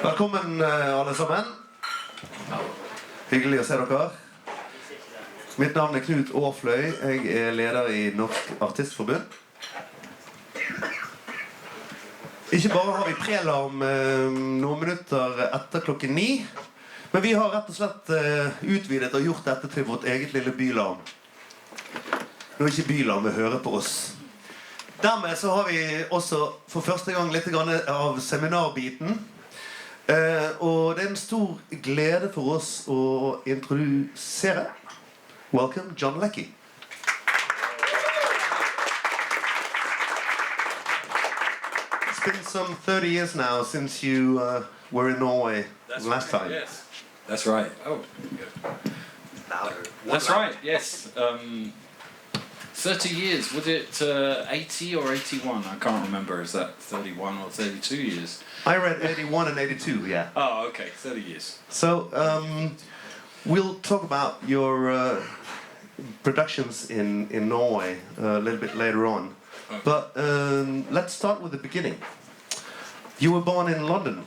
Velkommen alle sammen. Hyggelig å se dere. Mitt navn er Knut og Floyd. Jeg er leder i Norsk Artistforbund. Ikke bare har vi prelarm noen minutter etter klokken 9, men vi har rett og slett utvidet og gjort dette til vårt eget lille bylarm. Nå er ikke bylarm vil høre på oss. Dermed så har vi også for første gang litt av seminarbiten. Og det er en stor glede for oss å introdusere. Welcome, John Leckie. It's been some 30 years now since you were in Norway last time. Yes, that's right. Oh, that's right. Yes, 30 years. Was it 80 or 81? I can't remember. Is that 31 or 32 years? I read 81 and 82. Yeah. Oh, okay. 30 years. So we'll talk about your productions in Norway a little bit later on. Okay. But let's start with the beginning. You were born in London.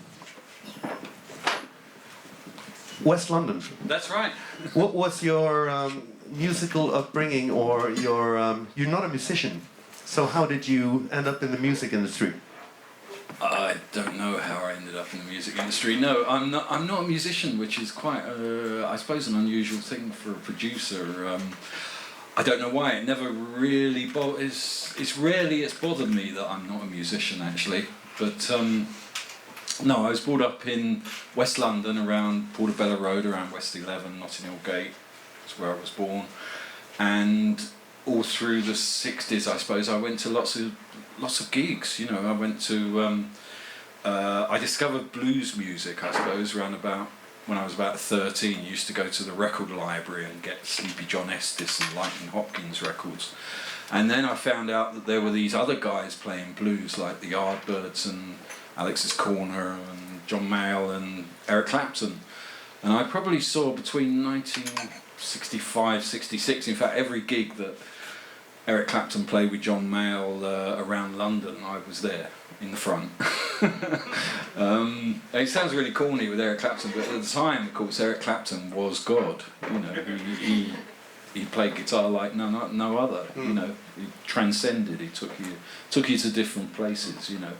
West London. That's right. What was your musical upbringing, or you're not a musician, so how did you end up in the music industry? I don't know how I ended up in the music industry. No, I'm not a musician, which is quite, I suppose, an unusual thing for a producer. I don't know why. It never really it's rarely bothered me that I'm not a musician, actually. But no, I was brought up in West London, around Portobello Road, around West 11, Notting Hill Gate. That's where I was born. And all through the 60s, I suppose, I went to lots of gigs. You know, I went to I discovered blues music, I suppose, around about when I was about 13. I used to go to the record library and get Sleepy John Estes and Lightning Hopkins records. And then I found out that there were these other guys playing blues, like the Yardbirds and Alex's Corner and John Mayall and Eric Clapton. And I probably saw between 1965, 66, in fact every gig that Eric Clapton played with John Mayall around London, I was there in the front. It sounds really corny with Eric Clapton, but at the time, of course, Eric Clapton was God. You know, he played guitar like no other. You know, he transcended. He took you to different places. You know,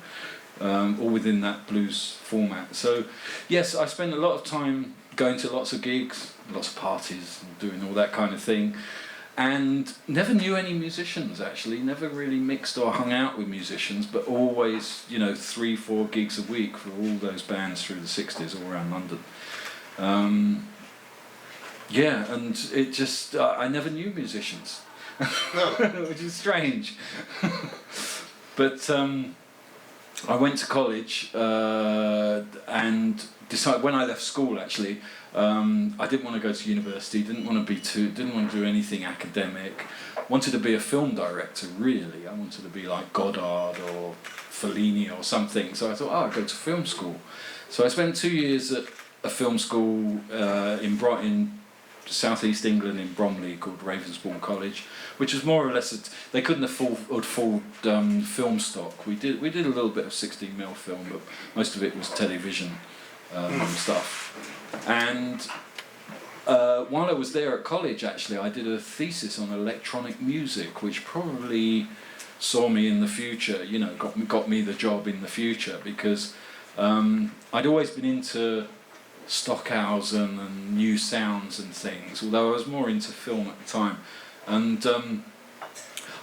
all within that blues format. So, yes, I spent a lot of time going to lots of gigs, lots of parties, and doing all that kind of thing. And never knew any musicians, actually. Never really mixed or hung out with musicians, but always, you know, 3-4 gigs a week for all those bands through the 60s all around London. Yeah, and it just, I never knew musicians, No. which is strange. But I went to college and decided, when I left school actually, I didn't want to go to university, didn't want to do anything academic, wanted to be a film director really. I wanted to be like Goddard or Fellini or something, so I thought, I'll go to film school. So I spent 2 years at a film school in South East England, in Bromley, called Ravensbourne College, which was more or less they couldn't afford film stock. We did a little bit of 16mm film, but most of it was television stuff. And while I was there at college, actually, I did a thesis on electronic music, which probably saw me in the future. You know, got me the job in the future, because I'd always been into Stockhausen and new sounds and things, although I was more into film at the time. And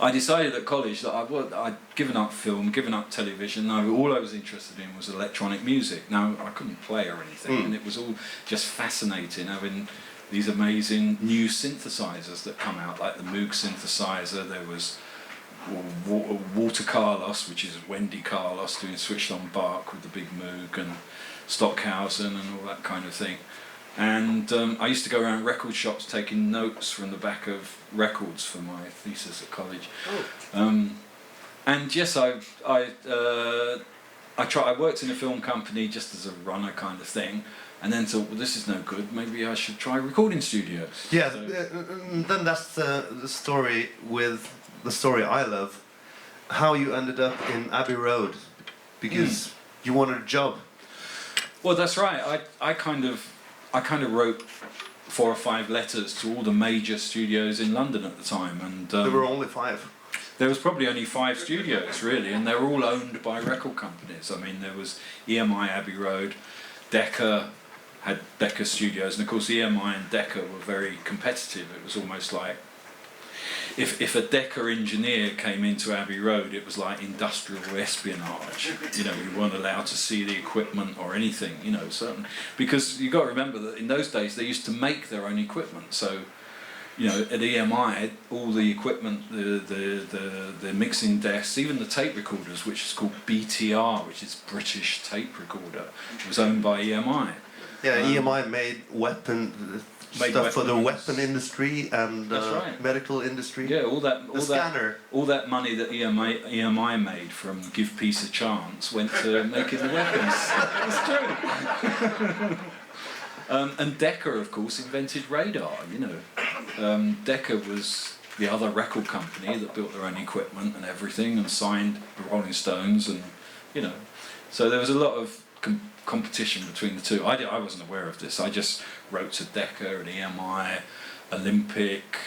I decided at college that I'd given up film, given up television. All I was interested in was electronic music. Now, I couldn't play or anything, and it was all just fascinating, having these amazing new synthesizers that come out, like the Moog synthesizer. There was Walter Carlos, which is Wendy Carlos, doing Switched On Bach with the big Moog, and Stockhausen and all that kind of thing. And I used to go around record shops taking notes from the back of records for my thesis at college. And yes, I worked in a film company just as a runner kind of thing, and then thought, well, this is no good, maybe I should try recording studios. Yeah, so, then that's the story I love, how you ended up in Abbey Road, because you wanted a job. Well, that's right. I kind of wrote 4 or 5 letters to all the major studios in London at the time, and there were only 5. there was probably only 5 studios really, and they were all owned by record companies. I mean, there was EMI, Abbey Road, Decca had Decca Studios, and of course EMI and Decca were very competitive. It was almost like if a Decca engineer came into Abbey Road, it was like industrial espionage. You know, you weren't allowed to see the equipment or anything. You know, certain because you got to remember that in those days they used to make their own equipment. So, you know, at EMI, all the equipment, the mixing desks, even the tape recorders, which is called BTR, which is British Tape Recorder, was owned by EMI. Yeah, EMI made stuff for the weapon industry and medical industry. Yeah, all that money that EMI made from Give Peace a Chance went to making the weapons. It's true. And Decca, of course, invented radar. You know, Decca was the other record company that built their own equipment and everything, and signed the Rolling Stones, and you know, so there was a lot of competition between the two. I wasn't aware of this. I just wrote to Decca and EMI, Olympic,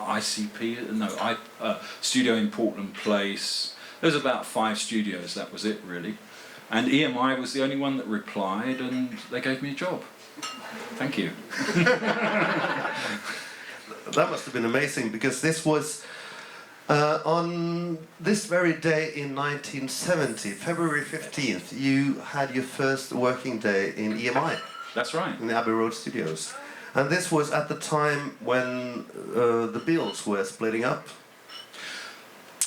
ICP, studio in Portland Place. There was about 5 studios, that was it really. And EMI was the only one that replied, and they gave me a job. Thank you. That must have been amazing, because this was on this very day in 1970, February 15th, you had your first working day in EMI. That's right. In the Abbey Road Studios. And this was at the time when the Beatles were splitting up.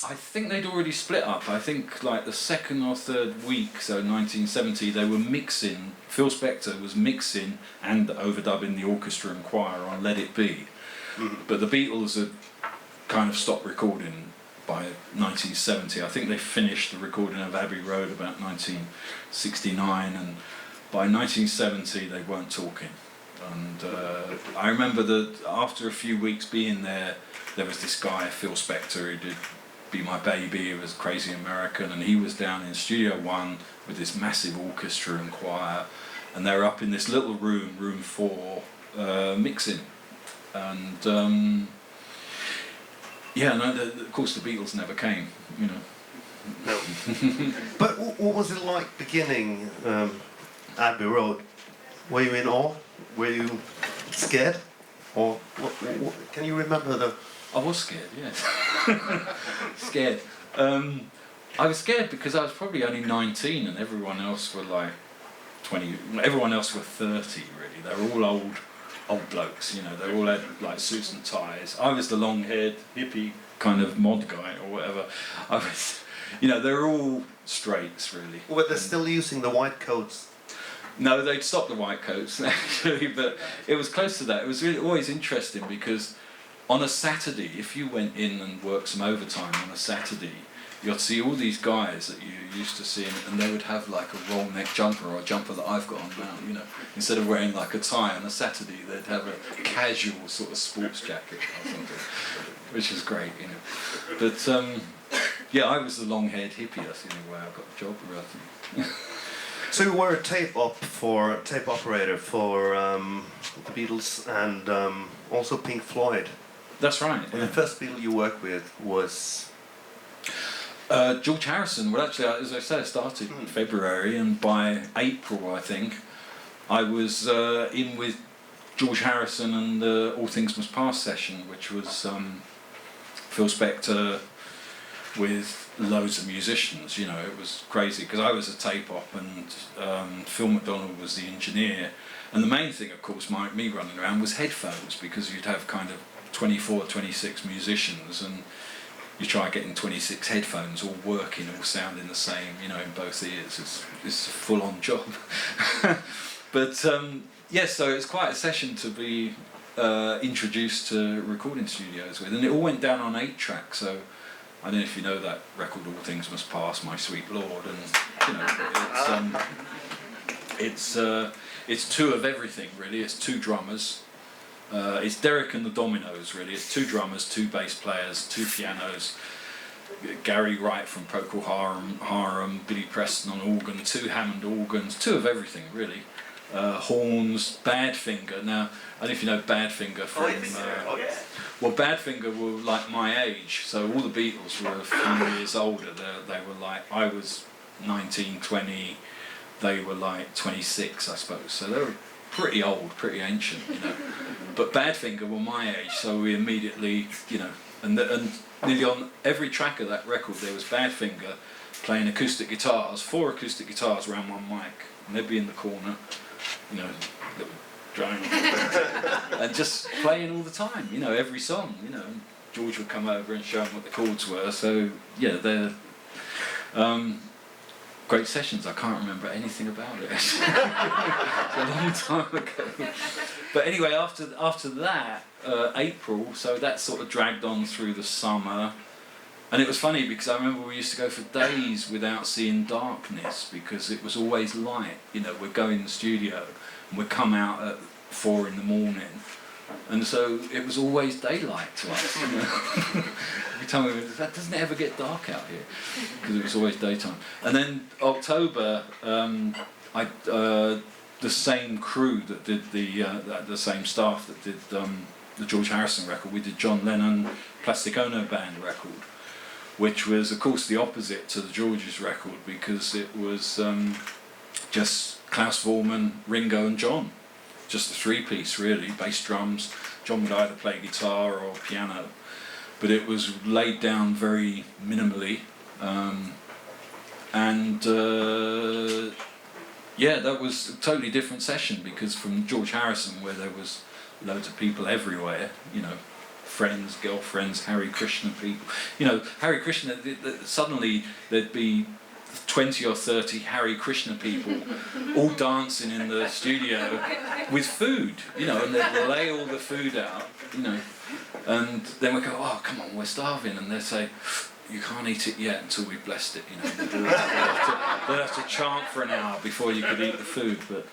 I think they'd already split up. I think like the 2nd or 3rd week, so 1970, they were mixing, Phil Spector was mixing and overdubbing the orchestra and choir on Let It Be. Mm-hmm. But the Beatles had kind of stopped recording by 1970. I think they finished the recording of Abbey Road about 1969, and by 1970 they weren't talking. And I remember that after a few weeks being there, there was this guy, Phil Spector, who did Be My Baby, who was Crazy American, and he was down in Studio 1 with this massive orchestra and choir, and they were up in this little room, room 4, mixing. And yeah, no, of course the Beatles never came, you know. No. But what was it like beginning Abbey Road? Were you in awe? Were you scared? Or what, can you remember the... I was scared, yes. Scared. I was scared because I was probably only 19 and everyone else were like 20, everyone else were 30 really. They were all old blokes, you know, they all had like suits and ties. I was the long-haired, hippie kind of mod guy or whatever. I was, you know, they were all straights really. Were they still using the white coats? No, they'd stopped the white coats actually, but it was close to that. It was really always interesting because on a Saturday, if you went in and worked some overtime on a Saturday, you'd see all these guys that you used to see, and they would have like a roll neck jumper or a jumper that I've got on now, you know. Instead of wearing like a tie on a Saturday, they'd have a casual sort of sports jacket or something, which was great, you know. But yeah, I was the long-haired hippie. That's the only way I got the job, really. So you were a tape operator for the Beatles and also Pink Floyd. That's right. And the first Beatle you worked with was George Harrison. Well, actually, as I said, I started in February, and by April, I think, I was in with George Harrison and the All Things Must Pass session, which was Phil Spector with loads of musicians. You know, it was crazy because I was a tape op and Phil McDonald was the engineer. And the main thing, of course, me running around was headphones, because you'd have kind of 24, 26 musicians, and you try getting 26 headphones all working, all sounding the same, you know, in both ears. It's a full-on job. But yeah, so it's quite a session to be introduced to recording studios with, and it all went down on 8-track. So I don't know if you know that record, All Things Must Pass, My Sweet Lord, and you know, it's 2 of everything really. It's 2 drummers. It's Derek and the Dominoes really. It's 2 drummers, 2 bass players, 2 pianos, Gary Wright from Procol Harum, Billy Preston on organ, 2 Hammond organs, 2 of everything really. Horns, Badfinger. Now, I don't know if you know Badfinger from... well, Badfinger were like my age, so all the Beatles were a few years older. They were like, I was 19, 20, they were like 26, I suppose. So they were pretty old, pretty ancient, you know. But Badfinger were my age, so we immediately, you know, and nearly on every track of that record there was Badfinger playing acoustic guitars, 4 acoustic guitars around one mic, and they'd be in the corner, you know, little drone, and just playing all the time, you know, every song, you know. And George would come over and show them what the chords were. So yeah, they're great sessions. I can't remember anything about it. It's a long time ago. But anyway, after that, April, so that sort of dragged on through the summer. And it was funny because I remember we used to go for days without seeing darkness because it was always light. You know, we'd go in the studio and we'd come out at 4 in the morning. And so it was always daylight to us, you know. Every time we went, doesn't it ever get dark out here? Because it was always daytime. And then October, the same crew that did the same staff that did the George Harrison record, we did John Lennon Plastic Ono Band record, which was of course the opposite to the George's record because it was just Klaus Voormann, Ringo and John. Just a 3-piece really, bass drums. John would either play guitar or piano, but it was laid down very minimally. Yeah, that was a totally different session because from George Harrison, where there was loads of people everywhere, you know, friends, girlfriends, Hare Krishna people. You know, Hare Krishna, suddenly there'd be 20 or 30 Hare Krishna people all dancing in the studio with food, you know, and they'd lay all the food out, you know, and then we go, oh, come on, we're starving, and they'd say, you can't eat it yet until we've blessed it, you know. They'd have to chant for an hour before you could eat the food, but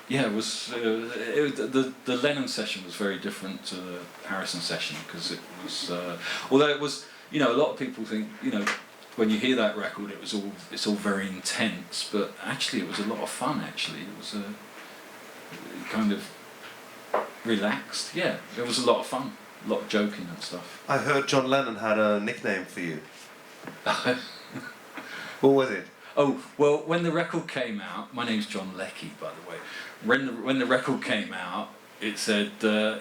yeah, it was the Lennon session was very different to the Harrison session because it was, although it was, you know, a lot of people think, you know, when you hear that record, it's all very intense, but actually it was a lot of fun. Actually, it was kind of relaxed. Yeah, it was a lot of fun, a lot of joking and stuff. I heard John Lennon had a nickname for you. What was it? Oh well, when the record came out, my name's John Leckie, by the way. When the record came out, it said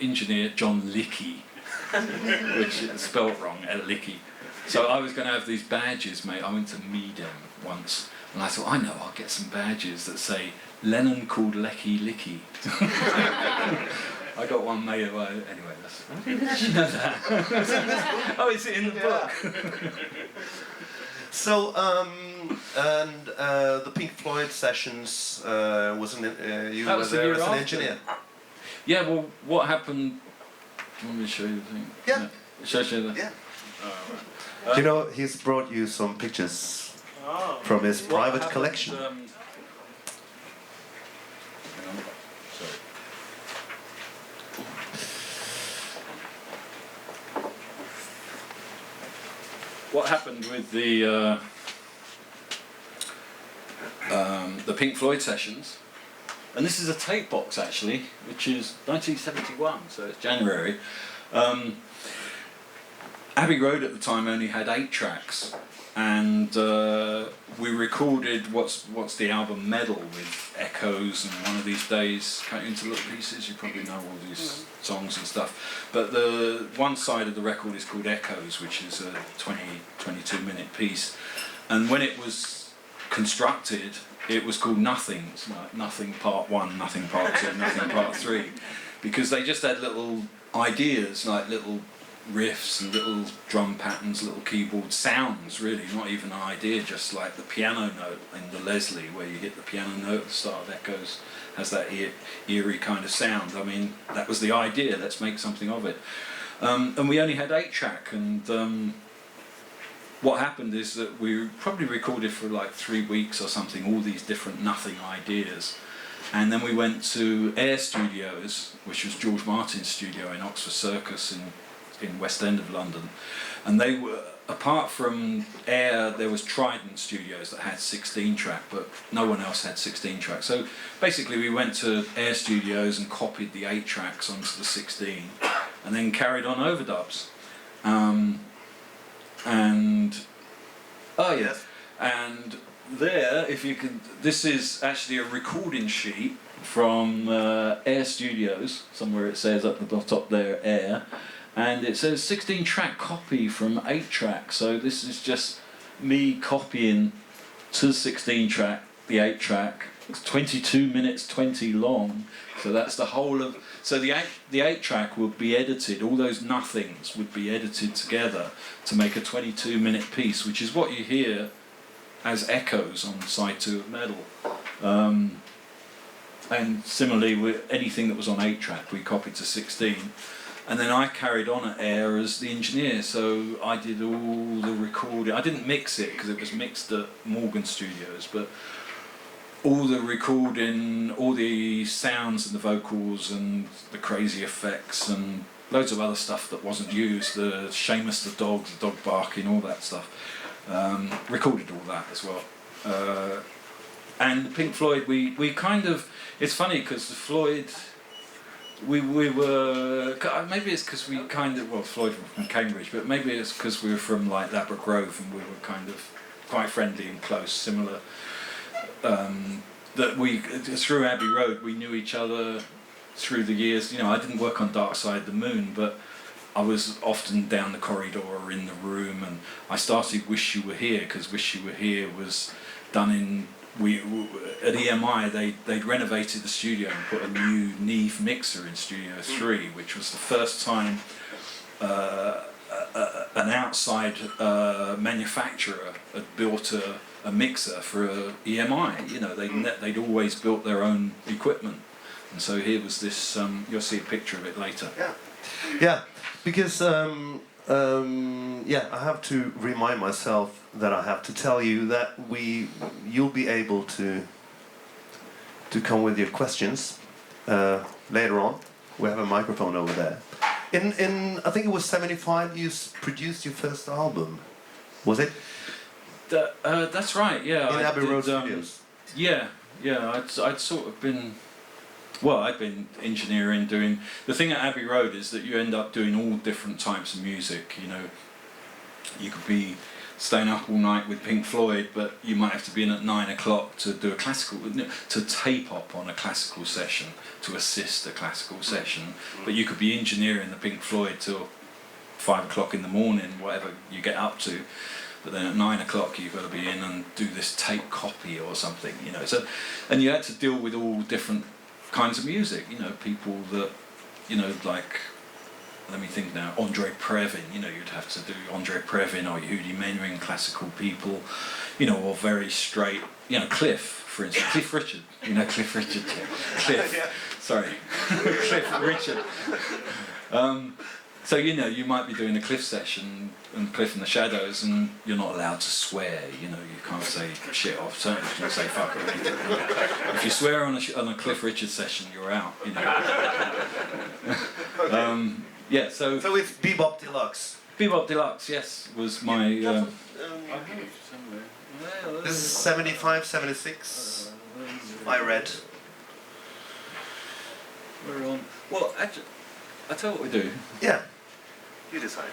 engineer John Leckie, which is spelled wrong, Leckie. So I was going to have these badges made. I went to Meadham once, and I thought, I know, I'll get some badges that say Lennon called Leckie Leckie. I got one made away. Anyway, how did you know that? Oh, is it in the book? So, and the Pink Floyd sessions wasn't you were there as an engineer? Yeah. Well, what happened? Do you want me to show you the thing? Yeah. Should I show you that? Yeah. You know, he's brought you some pictures from his private collection. Sorry. What happened with the Pink Floyd sessions? And this is a tape box actually, which is 1971, so it's January. Abbey Road at the time only had 8 tracks, and we recorded what's the album Medal with echoes, and one of these days cut into little pieces. You probably know all these songs and stuff. But the one side of the record is called Echoes, which is a 22-minute piece. And when it was constructed, it was called Nothing. It's like Nothing Part 1, Nothing Part 2, Nothing Part 3, because they just had little ideas, like little riffs and little drum patterns, little keyboard sounds, really, not even an idea, just like the piano note in the Leslie, where you hit the piano note at the start of Echoes, has that eerie kind of sound. I mean, that was the idea, let's make something of it. And we only had 8-track, and what happened is that we probably recorded for like 3 weeks or something, all these different Nothing ideas. And then we went to Air Studios, which was George Martin's studio in Oxford Circus in West End of London, and they were apart from Air, there was Trident Studios that had 16 track, but no one else had 16 track. So basically we went to Air Studios and copied the 8 tracks onto the 16 and then carried on overdubs. And oh yeah, and there, if you can, this is actually a recording sheet from Air Studios. Somewhere it says at the top there, Air, and it says 16 track copy from 8 track. So this is just me copying to 16 track, the 8 track. It's 22 minutes 20 long. So that's the whole of. So the 8 track would be edited. All those nothings would be edited together to make a 22-minute piece, which is what you hear as echoes on side 2 of Metal. And similarly with anything that was on 8 track, we copied to 16. And then I carried on at Air as the engineer, so I did all the recording. I didn't mix it because it was mixed at Morgan Studios, but all the recording, all the sounds and the vocals and the crazy effects and loads of other stuff that wasn't used, the Seamus the dog barking, all that stuff. Recorded all that as well. And Pink Floyd, we kind of, it's funny because the Floyd, we were, maybe it's because we kind of, well, Floyd were from Cambridge, but maybe it's because we were from like Ladbroke Grove and we were kind of quite friendly and close, similar. That we, through Abbey Road, we knew each other through the years. You know, I didn't work on Dark Side of the Moon, but I was often down the corridor or in the room, and I started Wish You Were Here because Wish You Were Here was done in, at EMI they'd renovated the studio and put a new Neve mixer in Studio 3, which was the first time an outside manufacturer had built a mixer for a EMI. You know, they'd always built their own equipment, and so here was this. You'll see a picture of it later. Yeah, because yeah, I have to remind myself that I have to tell you that you'll be able to come with your questions later on. We have a microphone over there. In I think it was '75. You produced your first album, was it? That's right. Yeah. In Abbey Road Studios. Yeah. I'd sort of been. Well, I'd been engineering, doing... The thing at Abbey Road is that you end up doing all different types of music, you know. You could be staying up all night with Pink Floyd, but you might have to be in at 9 o'clock to do a classical... to tape up on a classical session, to assist a classical session. But you could be engineering the Pink Floyd till 5 o'clock in the morning, whatever you get up to. But then at 9 o'clock you've got to be in and do this tape copy or something, you know. So, and you had to deal with all different kinds of music, you know, people that, you know, like, let me think now, Andre Previn, you know, you'd have to do Andre Previn or Yehudi Menuhin, classical people, you know, or very straight, you know, Cliff, for instance, Cliff Richard, you know, Cliff Richard, Cliff, sorry, Cliff Richard. So, you know, you might be doing a Cliff session and Cliff in the Shadows, and you're not allowed to swear, you know, you can't say shit off, certainly you can't say fuck or anything. If you swear on a Cliff Richard session, you're out, you know. Yeah, so... So it's Bebop Deluxe. Bebop Deluxe, yes, was my... This is 75, 76, I read. We're on... Well, actually, I'll tell you what we do. Yeah. You decide.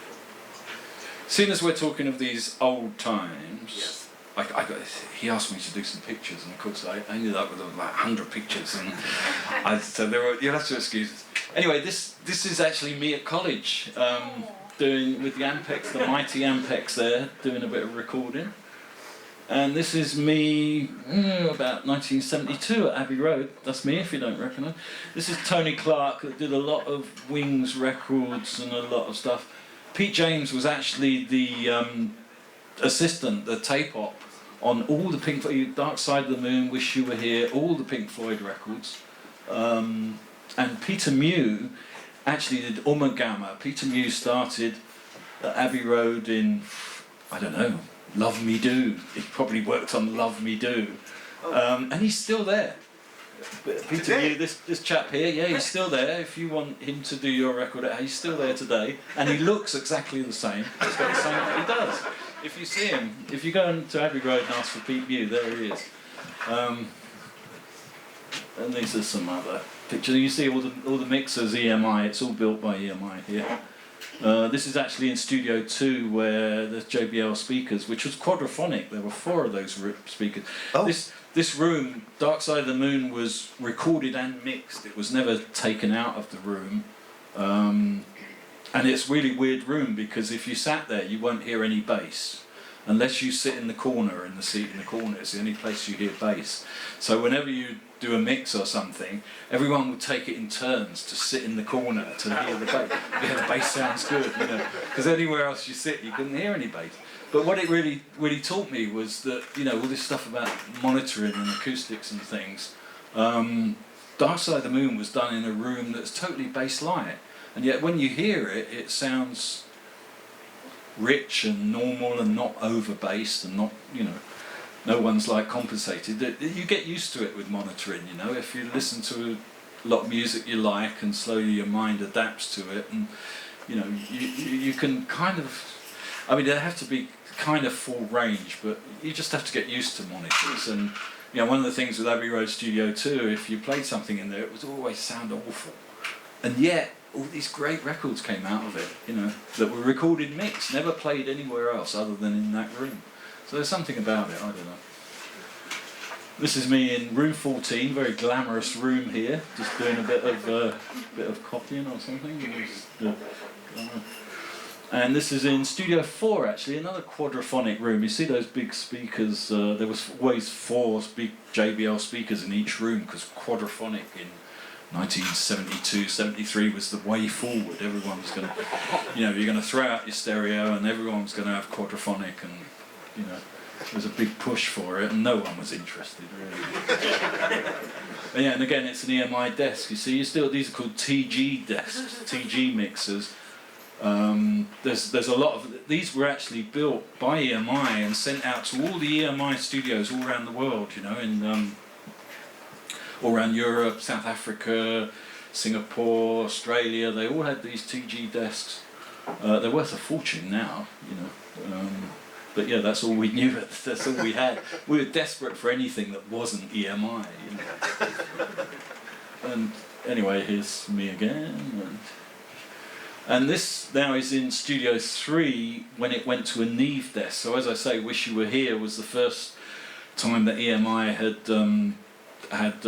Seeing as we're talking of these old times, yes. He asked me to do some pictures, and of course I ended up with like 100 pictures, and so there were. You'll have to excuse us. Anyway, this is actually me at college, doing with the Ampex, the mighty Ampex there, doing a bit of recording, and this is me about 1972 at Abbey Road. That's me, if you don't recognise. This is Tony Clark, that did a lot of Wings records and a lot of stuff. Pete James was actually the assistant, the tape op, on all the Pink Floyd, Dark Side of the Moon, Wish You Were Here, all the Pink Floyd records. And Peter Mew actually did Ummagama. Peter Mew started at Abbey Road in, I don't know, Love Me Do. He probably worked on Love Me Do. And he's still there. Peter View, this chap here, yeah, he's still there. If you want him to do your record, he's still there today, and he looks exactly the same. He's got the same. He does. If you see him, if you go into Abbey Road and ask for Pete View, there he is. And these are some other pictures. You see all the mixers, EMI. It's all built by EMI here. This is actually in Studio 2 where there's JBL speakers, which was quadraphonic. There were 4 of those speakers. Oh. This room, Dark Side of the Moon, was recorded and mixed. It was never taken out of the room. And it's a really weird room because if you sat there, you won't hear any bass. Unless you sit in the corner, in the seat in the corner, it's the only place you hear bass. So whenever you do a mix or something, everyone would take it in turns to sit in the corner to hear the bass. Yeah, the bass sounds good, you know, because anywhere else you sit, you couldn't hear any bass. But what it really taught me was that, you know, all this stuff about monitoring and acoustics and things. Dark Side of the Moon was done in a room that's totally bass light, and yet when you hear it, it sounds rich and normal and not over bassed and not, you know, no one's like compensated. You get used to it with monitoring, you know. If you listen to a lot of music you like and slowly your mind adapts to it, and you know, you can kind of, I mean, they have to be kind of full range, but you just have to get used to monitors. And you know, one of the things with Abbey Road Studio 2, if you played something in there, it would always sound awful, and yet all these great records came out of it, you know, that were recorded mixed, never played anywhere else other than in that room. So there's something about it, I don't know. This is me in room 14, very glamorous room here, just doing a bit of copying or something. And this is in Studio 4 actually, another quadraphonic room. You see those big speakers, there was always 4 big JBL speakers in each room, because quadraphonic in 1972, 73 was the way forward. Everyone was going to, you know, you're going to throw out your stereo and everyone was going to have quadraphonic, and, you know, there was a big push for it and no one was interested really. And yeah, and again, it's an EMI desk. You see, these are called TG desks, TG mixers. There's a lot of, these were actually built by EMI and sent out to all the EMI studios all around the world, you know, in all around Europe, South Africa, Singapore, Australia. They all had these TG desks. They're worth a fortune now, you know. But yeah, that's all we knew. That's all we had. We were desperate for anything that wasn't EMI. You know. And anyway, here's me again. And this now is in Studio 3 when it went to a Neve desk. So as I say, Wish You Were Here was the first time that EMI had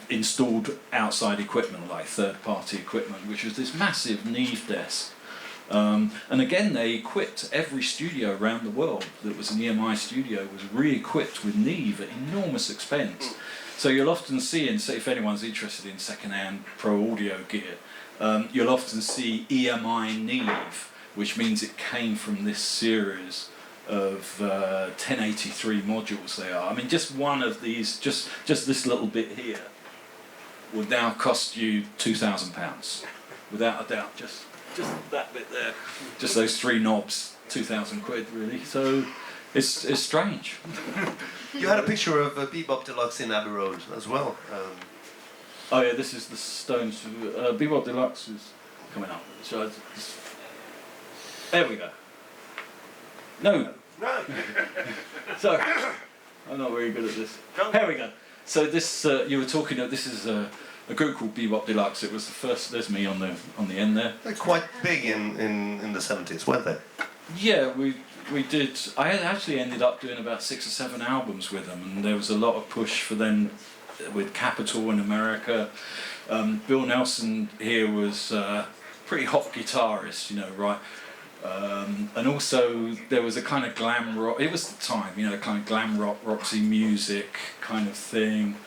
installed outside equipment, like third-party equipment, which was this massive Neve desk. And again, they equipped every studio around the world that was an EMI studio was re-equipped with Neve at enormous expense. So you'll often see, and if anyone's interested in second-hand pro audio gear, you'll often see EMI Neve, which means it came from this series of 1083 modules they are. I mean, just one of these, just this little bit here, would now cost you £2,000, without a doubt. Just that bit there, just those 3 knobs, 2,000 quid really. So it's strange. You had a picture of Bebop Deluxe in Abbey Road as well. Oh yeah, this is the Stones. Bebop Deluxe is coming up. So there we go. No. Sorry, I'm not very good at this. Here we go. So this, you were talking of, this is a group called Bebop Deluxe. It was the first, there's me on the end there. They're quite big in the 70s, weren't they? Yeah, we did. I had actually ended up doing about 6 or 7 albums with them, and there was a lot of push for them with Capitol in America. Bill Nelson here was a pretty hot guitarist, you know, right? And also there was a kind of glam rock, it was the time, you know, kind of glam rock, Roxy music kind of thing,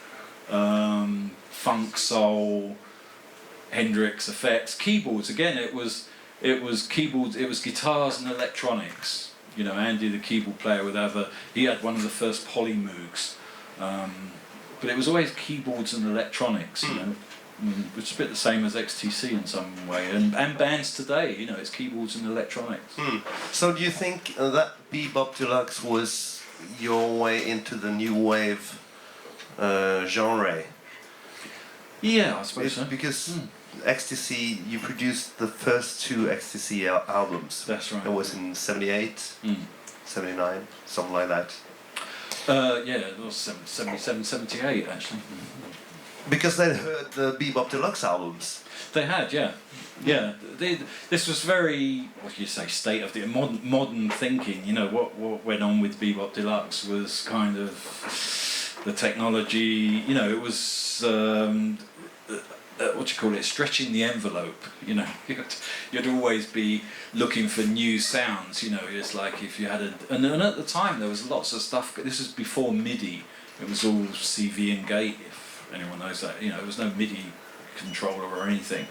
funk soul, Hendrix effects, keyboards. Again, it was keyboards, it was guitars and electronics. You know, Andy, the keyboard player, he had one of the first Polymoogs, but it was always keyboards and electronics. You know. Which is a bit the same as XTC in some way, and bands today, you know, it's keyboards and electronics. So do you think that Bebop Deluxe was your way into the new wave genre. Yeah, I suppose so. Because XTC, you produced the first 2 XTC albums. That's right. It was in 78, 79, something like that. Yeah, it was 77, 78 actually. Because they'd heard the Bebop Deluxe albums. They had, yeah. Yeah, this was very, what do you say, state of the modern thinking. You know, what went on with Bebop Deluxe was kind of the technology. You know, it was what do you call it? Stretching the envelope. You know, you'd always be looking for new sounds. You know, it's like if you had and at the time there was lots of stuff. This was before MIDI. It was all CV and gate. If anyone knows that, you know, there was no MIDI controller or anything.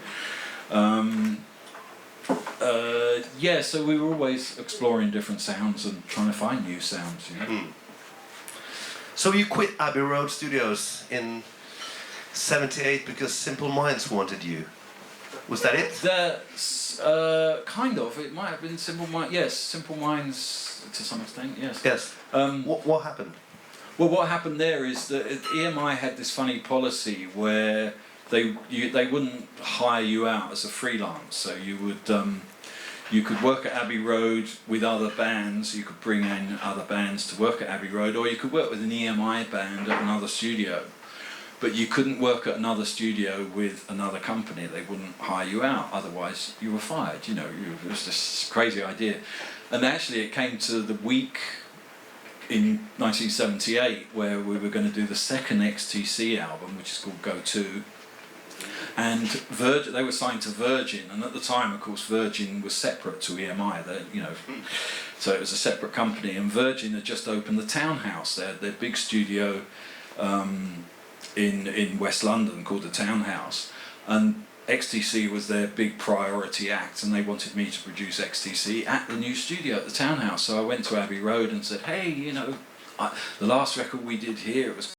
Yeah, so we were always exploring different sounds and trying to find new sounds, you know. So you quit Abbey Road Studios in 78 because Simple Minds wanted you. Was that it? That's kind of. It might have been Simple Minds. Yes, Simple Minds to some extent. Yes. Yes. What happened? Well, what happened there is that EMI had this funny policy where they wouldn't hire you out as a freelance, so you could work at Abbey Road with other bands. You could bring in other bands to work at Abbey Road, or you could work with an EMI band at another studio. But you couldn't work at another studio with another company. They wouldn't hire you out, otherwise you were fired. You know, it was this crazy idea. And actually, it came to the week in 1978 where we were going to do the second XTC album, which is called Go To. And Virgin, they were signed to Virgin, and at the time, of course, Virgin was separate to EMI. You know, so it was a separate company. And Virgin had just opened the Townhouse, their big studio in West London called the Townhouse, and XTC was their big priority act, and they wanted me to produce XTC at the new studio at the Townhouse. So I went to Abbey Road and said, "Hey, you know, the last record we did here, it was